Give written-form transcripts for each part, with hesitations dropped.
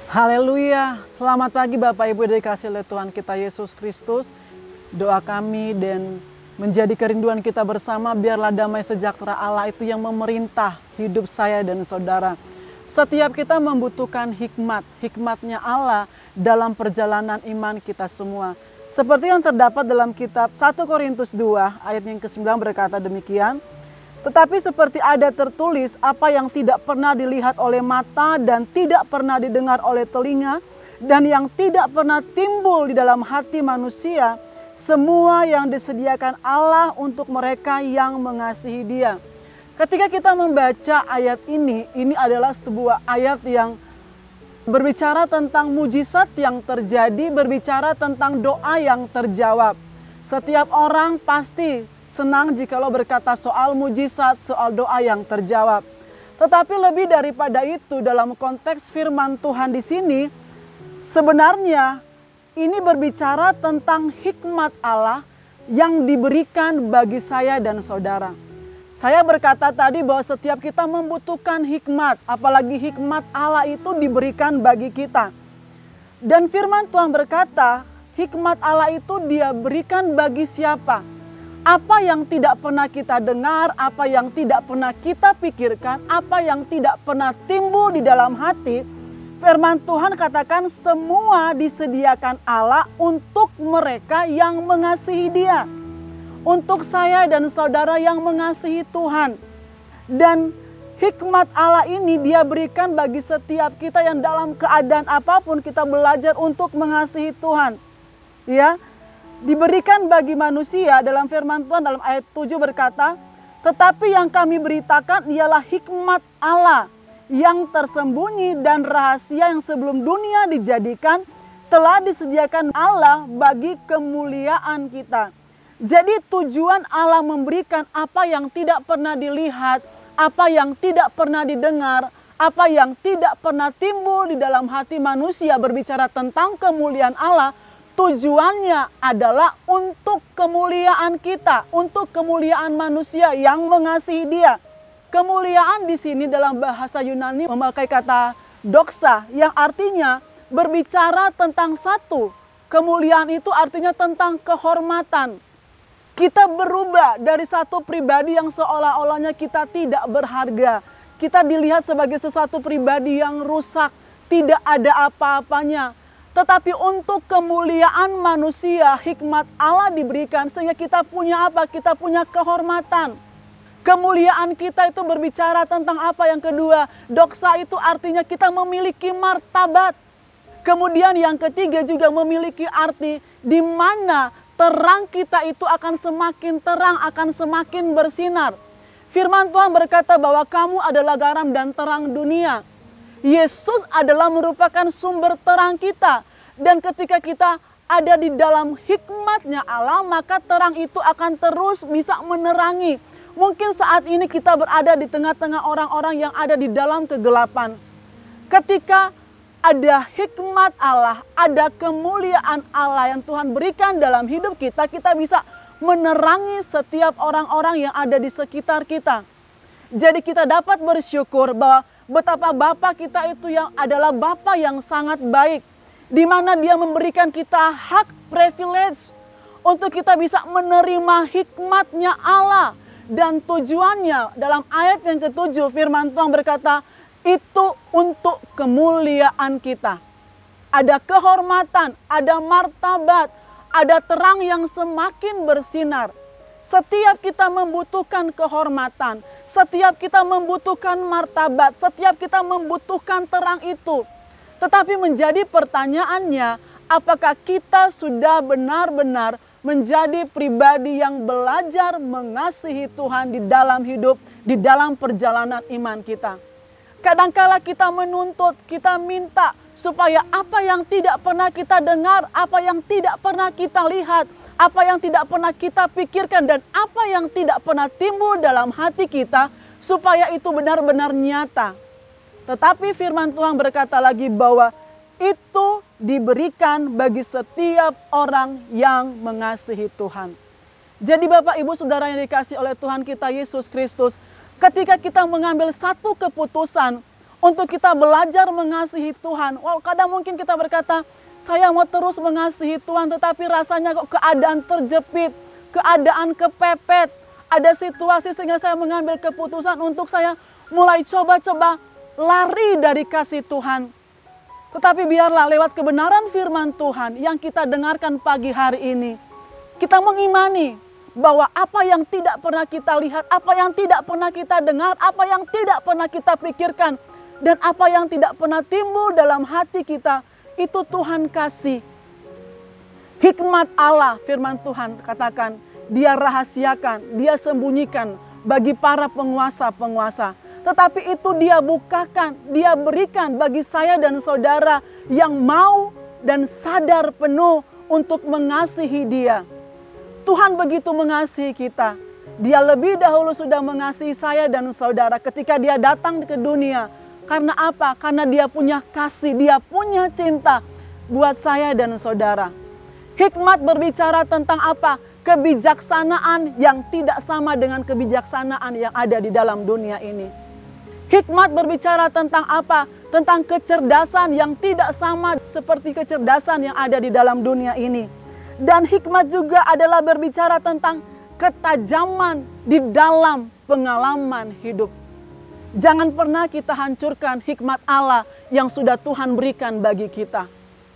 Haleluya, selamat pagi Bapak Ibu yang dikasihi oleh Tuhan kita Yesus Kristus. Doa kami dan menjadi kerinduan kita bersama, biarlah damai sejahtera Allah itu yang memerintah hidup saya dan saudara. Setiap kita membutuhkan hikmatnya Allah dalam perjalanan iman kita semua. Seperti yang terdapat dalam kitab 1 Korintus 2 ayat yang ke-9 berkata demikian. Tetapi seperti ada tertulis, apa yang tidak pernah dilihat oleh mata dan tidak pernah didengar oleh telinga, dan yang tidak pernah timbul di dalam hati manusia, semua yang disediakan Allah untuk mereka yang mengasihi Dia. Ketika kita membaca ayat ini adalah sebuah ayat yang berbicara tentang mujizat yang terjadi, berbicara tentang doa yang terjawab. Setiap orang pasti senang jikalau berkata soal mujizat, soal doa yang terjawab. Tetapi lebih daripada itu, dalam konteks firman Tuhan di sini, sebenarnya ini berbicara tentang hikmat Allah yang diberikan bagi saya dan saudara. Saya berkata tadi bahwa setiap kita membutuhkan hikmat, apalagi hikmat Allah itu diberikan bagi kita. Dan firman Tuhan berkata, hikmat Allah itu Dia berikan bagi siapa? Apa yang tidak pernah kita dengar, apa yang tidak pernah kita pikirkan, apa yang tidak pernah timbul di dalam hati, firman Tuhan katakan semua disediakan Allah untuk mereka yang mengasihi Dia. Untuk saya dan saudara yang mengasihi Tuhan. Dan hikmat Allah ini Dia berikan bagi setiap kita yang dalam keadaan apapun kita belajar untuk mengasihi Tuhan. Ya. Diberikan bagi manusia dalam firman Tuhan dalam ayat 7 berkata, tetapi yang kami beritakan ialah hikmat Allah yang tersembunyi dan rahasia yang sebelum dunia dijadikan telah disediakan Allah bagi kemuliaan kita. Jadi tujuan Allah memberikan apa yang tidak pernah dilihat, apa yang tidak pernah didengar, apa yang tidak pernah timbul di dalam hati manusia berbicara tentang kemuliaan Allah. Tujuannya adalah untuk kemuliaan kita, untuk kemuliaan manusia yang mengasihi Dia. Kemuliaan di sini dalam bahasa Yunani memakai kata doxa yang artinya berbicara tentang satu. Kemuliaan itu artinya tentang kehormatan. Kita berubah dari satu pribadi yang seolah-olahnya kita tidak berharga. Kita dilihat sebagai sesuatu pribadi yang rusak, tidak ada apa-apanya. Tetapi untuk kemuliaan manusia, hikmat Allah diberikan sehingga kita punya apa? Kita punya kehormatan. Kemuliaan kita itu berbicara tentang apa yang kedua? Doxa itu artinya kita memiliki martabat. Kemudian yang ketiga juga memiliki arti di mana terang kita itu akan semakin terang, akan semakin bersinar. Firman Tuhan berkata bahwa kamu adalah garam dan terang dunia. Yesus adalah merupakan sumber terang kita. Dan ketika kita ada di dalam hikmatnya Allah, maka terang itu akan terus bisa menerangi. Mungkin saat ini kita berada di tengah-tengah orang-orang yang ada di dalam kegelapan. Ketika ada hikmat Allah, ada kemuliaan Allah yang Tuhan berikan dalam hidup kita, kita bisa menerangi setiap orang-orang yang ada di sekitar kita. Jadi kita dapat bersyukur bahwa betapa Bapa kita itu yang adalah Bapa yang sangat baik. Di mana Dia memberikan kita hak privilege untuk kita bisa menerima hikmatnya Allah. Dan tujuannya dalam ayat yang ke-7 firman Tuhan berkata, itu untuk kemuliaan kita. Ada kehormatan, ada martabat, ada terang yang semakin bersinar. Setiap kita membutuhkan kehormatan, setiap kita membutuhkan martabat, setiap kita membutuhkan terang itu. Tetapi menjadi pertanyaannya, apakah kita sudah benar-benar menjadi pribadi yang belajar mengasihi Tuhan di dalam hidup, di dalam perjalanan iman kita? Kadangkala kita menuntut, kita minta supaya apa yang tidak pernah kita dengar, apa yang tidak pernah kita lihat, apa yang tidak pernah kita pikirkan, dan apa yang tidak pernah timbul dalam hati kita, supaya itu benar-benar nyata. Tetapi firman Tuhan berkata lagi bahwa itu diberikan bagi setiap orang yang mengasihi Tuhan. Jadi Bapak Ibu Saudara yang dikasihi oleh Tuhan kita Yesus Kristus, ketika kita mengambil satu keputusan untuk kita belajar mengasihi Tuhan. Kadang mungkin kita berkata, saya mau terus mengasihi Tuhan, tetapi rasanya kok keadaan terjepit, keadaan kepepet. Ada situasi sehingga saya mengambil keputusan untuk saya mulai coba-coba lari dari kasih Tuhan. Tetapi biarlah lewat kebenaran firman Tuhan yang kita dengarkan pagi hari ini, kita mengimani bahwa apa yang tidak pernah kita lihat, apa yang tidak pernah kita dengar, apa yang tidak pernah kita pikirkan, dan apa yang tidak pernah timbul dalam hati kita, itu Tuhan kasih. Hikmat Allah, firman Tuhan katakan, Dia rahasiakan, Dia sembunyikan bagi para penguasa-penguasa. Tetapi itu Dia bukakan, Dia berikan bagi saya dan saudara yang mau dan sadar penuh untuk mengasihi Dia. Tuhan begitu mengasihi kita. Dia lebih dahulu sudah mengasihi saya dan saudara ketika Dia datang ke dunia. Karena apa? Karena Dia punya kasih, Dia punya cinta buat saya dan saudara. Hikmat berbicara tentang apa? Kebijaksanaan yang tidak sama dengan kebijaksanaan yang ada di dalam dunia ini. Hikmat berbicara tentang apa? Tentang kecerdasan yang tidak sama seperti kecerdasan yang ada di dalam dunia ini. Dan hikmat juga adalah berbicara tentang ketajaman di dalam pengalaman hidup. Jangan pernah kita hancurkan hikmat Allah yang sudah Tuhan berikan bagi kita.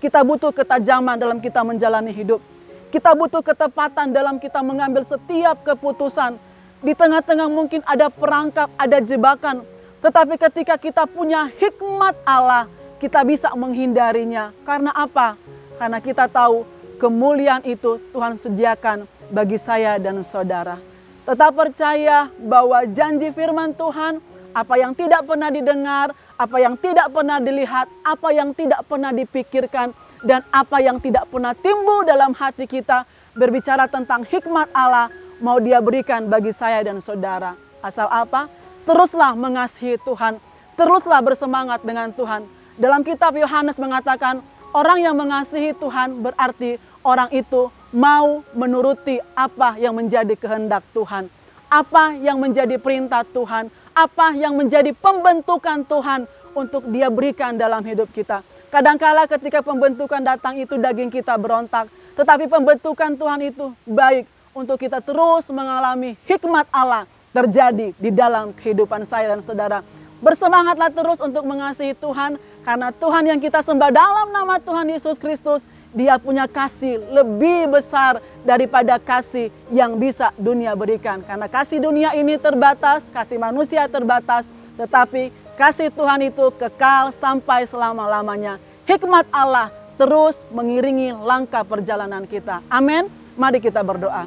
Kita butuh ketajaman dalam kita menjalani hidup. Kita butuh ketepatan dalam kita mengambil setiap keputusan. Di tengah-tengah mungkin ada perangkap, ada jebakan. Tetapi ketika kita punya hikmat Allah, kita bisa menghindarinya. Karena apa? Karena kita tahu kemuliaan itu Tuhan sediakan bagi saya dan saudara. Tetap percaya bahwa janji firman Tuhan, apa yang tidak pernah didengar, apa yang tidak pernah dilihat, apa yang tidak pernah dipikirkan, dan apa yang tidak pernah timbul dalam hati kita, berbicara tentang hikmat Allah, mau Dia berikan bagi saya dan saudara. Asal apa? Teruslah mengasihi Tuhan, teruslah bersemangat dengan Tuhan. Dalam kitab Yohanes mengatakan, orang yang mengasihi Tuhan berarti orang itu mau menuruti apa yang menjadi kehendak Tuhan. Apa yang menjadi perintah Tuhan. Apa yang menjadi pembentukan Tuhan untuk Dia berikan dalam hidup kita. Kadangkala ketika pembentukan datang itu daging kita berontak. Tetapi pembentukan Tuhan itu baik untuk kita terus mengalami hikmat Allah terjadi di dalam kehidupan saya dan saudara. Bersemangatlah terus untuk mengasihi Tuhan. Karena Tuhan yang kita sembah dalam nama Tuhan Yesus Kristus, Dia punya kasih lebih besar daripada kasih yang bisa dunia berikan. Karena kasih dunia ini terbatas, kasih manusia terbatas. Tetapi kasih Tuhan itu kekal sampai selama-lamanya. Hikmat Allah terus mengiringi langkah perjalanan kita. Amin. Mari kita berdoa.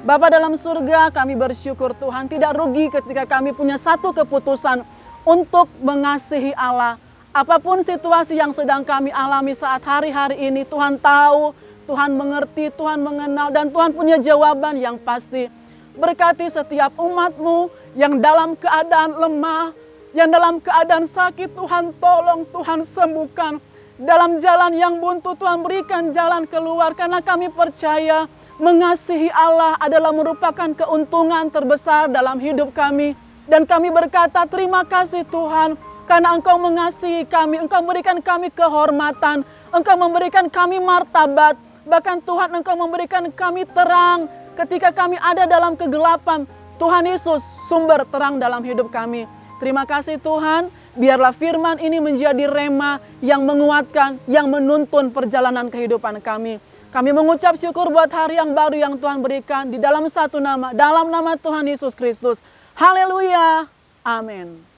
Bapa dalam surga, kami bersyukur Tuhan tidak rugi ketika kami punya satu keputusan untuk mengasihi Allah. Apapun situasi yang sedang kami alami saat hari-hari ini, Tuhan tahu, Tuhan mengerti, Tuhan mengenal, dan Tuhan punya jawaban yang pasti. Berkati setiap umat-Mu yang dalam keadaan lemah, yang dalam keadaan sakit, Tuhan tolong, Tuhan sembuhkan. Dalam jalan yang buntu, Tuhan berikan jalan keluar, karena kami percaya mengasihi Allah adalah merupakan keuntungan terbesar dalam hidup kami. Dan kami berkata, terima kasih Tuhan, karena Engkau mengasihi kami, Engkau memberikan kami kehormatan, Engkau memberikan kami martabat, bahkan Tuhan Engkau memberikan kami terang ketika kami ada dalam kegelapan. Tuhan Yesus sumber terang dalam hidup kami. Terima kasih Tuhan, biarlah firman ini menjadi rema yang menguatkan, yang menuntun perjalanan kehidupan kami. Kami mengucap syukur buat hari yang baru yang Tuhan berikan di dalam satu nama, dalam nama Tuhan Yesus Kristus. Haleluya, amin.